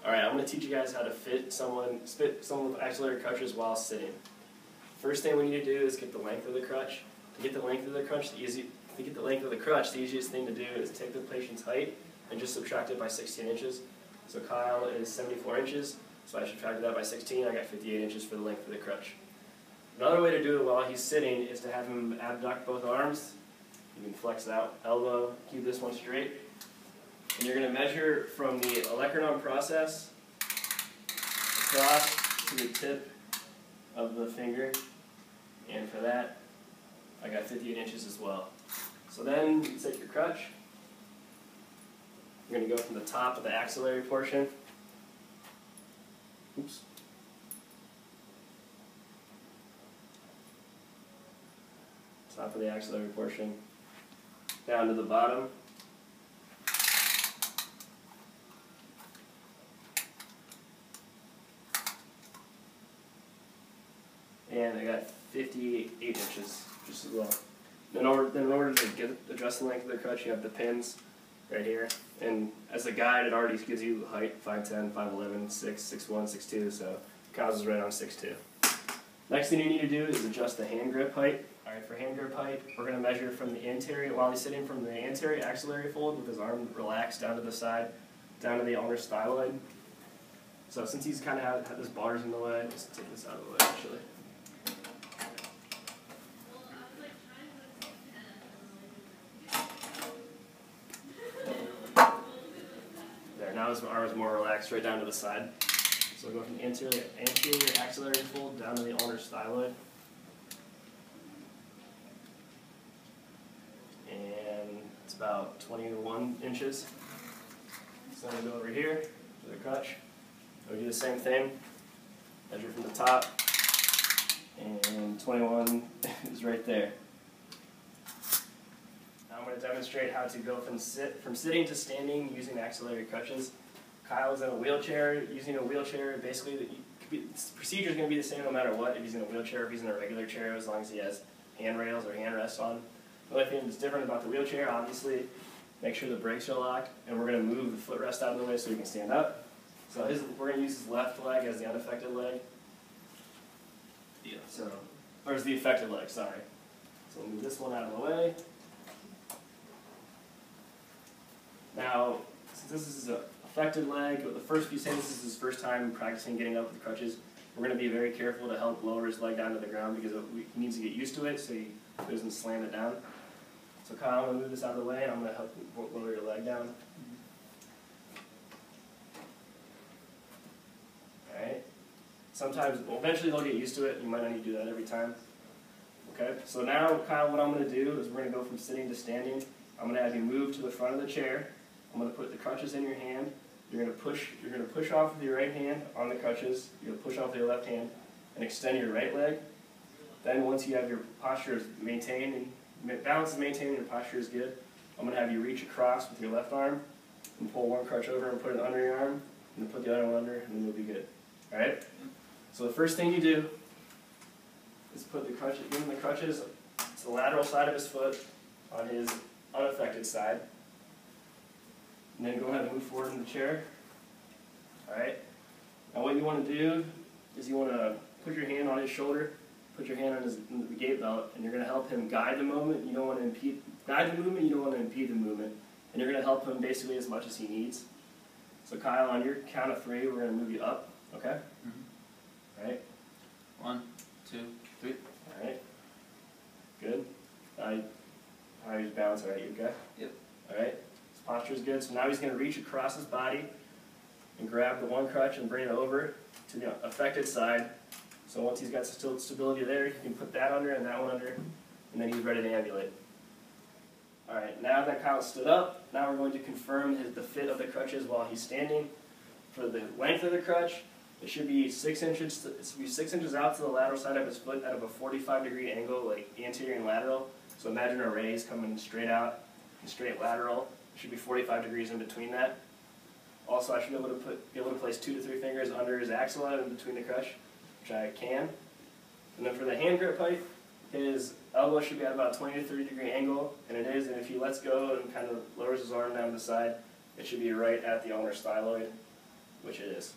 Alright, I'm going to teach you guys how to fit someone with axillary crutches while sitting. First thing we need to do is get the length of the crutch. To get the length of the crutch, the easiest thing to do is take the patient's height and just subtract it by 16 inches. So Kyle is 74 inches, so I subtracted that by 16, I got 58 inches for the length of the crutch. Another way to do it while he's sitting is to have him abduct both arms. You can flex out elbow, keep this one straight. And you're going to measure from the olecranon process across to the tip of the finger. And for that, I got 58 inches as well. So then you take your crutch. You're going to go from the top of the axillary portion. Oops. Top of the axillary portion down to the bottom. And I got 58 inches just as well. In order to adjust the length of the crutch, you have the pins right here. And as a guide, it already gives you the height, 5'10", 5'11", 6', 6'1", 6'2", so Kyle's is right on 6'2". Next thing you need to do is adjust the hand grip height. Alright, for hand grip height, we're going to measure from the anterior, while he's sitting from the anterior axillary fold with his arm relaxed down to the side, down to the ulnar styloid. So since he's kind of had this bars in the way, just take this out of the way actually. Now his arm is more relaxed, right down to the side. So we'll go from the anterior axillary fold down to the ulnar styloid. And it's about 21 inches. So I'm going to go over here to the crutch. We do the same thing. Measure from the top. And 21 is right there. I'm going to demonstrate how to go from sitting to standing using axillary crutches. Kyle is in a wheelchair. Using a wheelchair, basically, the procedure is going to be the same no matter what. If he's in a wheelchair, if he's in a regular chair, as long as he has handrails or hand rests on. The only thing that's different about the wheelchair, obviously, make sure the brakes are locked, and we're going to move the footrest out of the way so he can stand up. So we're going to use his left leg as the unaffected leg. Yeah. Or as the affected leg, sorry. So we'll move this one out of the way. Now, since this is an affected leg, if you say this is his first time practicing getting up with crutches, we're going to be very careful to help lower his leg down to the ground because he needs to get used to it so he doesn't slam it down. So Kyle, I'm going to move this out of the way and I'm going to help you lower your leg down. Alright. Eventually they'll get used to it. You might not need to do that every time. Okay, so now Kyle, what I'm going to do is we're going to go from sitting to standing. I'm going to have you move to the front of the chair. I'm going to put the crutches in your hand. You're going to push off with your right hand on the crutches. You're going to push off with your left hand and extend your right leg. Then once you have your posture maintained and balance is maintained and your posture is good, I'm going to have you reach across with your left arm and pull one crutch over and put it under your arm, and then put the other one under, and then you'll be good. All right. So the first thing you do is give him the crutches to the lateral side of his foot on his unaffected side. And then go ahead and move forward in the chair. Alright? Now what you want to do is you want to put your hand on his shoulder, put your hand on the gait belt, and you're going to help him guide the movement. You don't want to impede the movement. And you're going to help him basically as much as he needs. So Kyle, on your count of 3, we're going to move you up. Okay? Mm-hmm. Alright? 1, 2, 3. Alright. Good. How he's balanced, alright, you okay? Yep. Alright. His posture is good, so now he's going to reach across his body and grab the one crutch and bring it over to the affected side. So once he's got stability there, he can put that under and that one under, and then he's ready to ambulate. Alright, now that Kyle stood up, now we're going to confirm the fit of the crutches while he's standing. For the length of the crutch, it should be 6 inches. It should be 6 inches out to the lateral side of his foot at a 45-degree angle, like anterior and lateral. So imagine a raise coming straight out and straight lateral. It should be 45 degrees in between that. Also, I should be able to place 2 to 3 fingers under his axilla in between the crutch, which I can. And then for the hand grip height, his elbow should be at about a 20 to 30 degree angle, and it is. And if he lets go and kind of lowers his arm down to the side, it should be right at the ulnar styloid. which it is.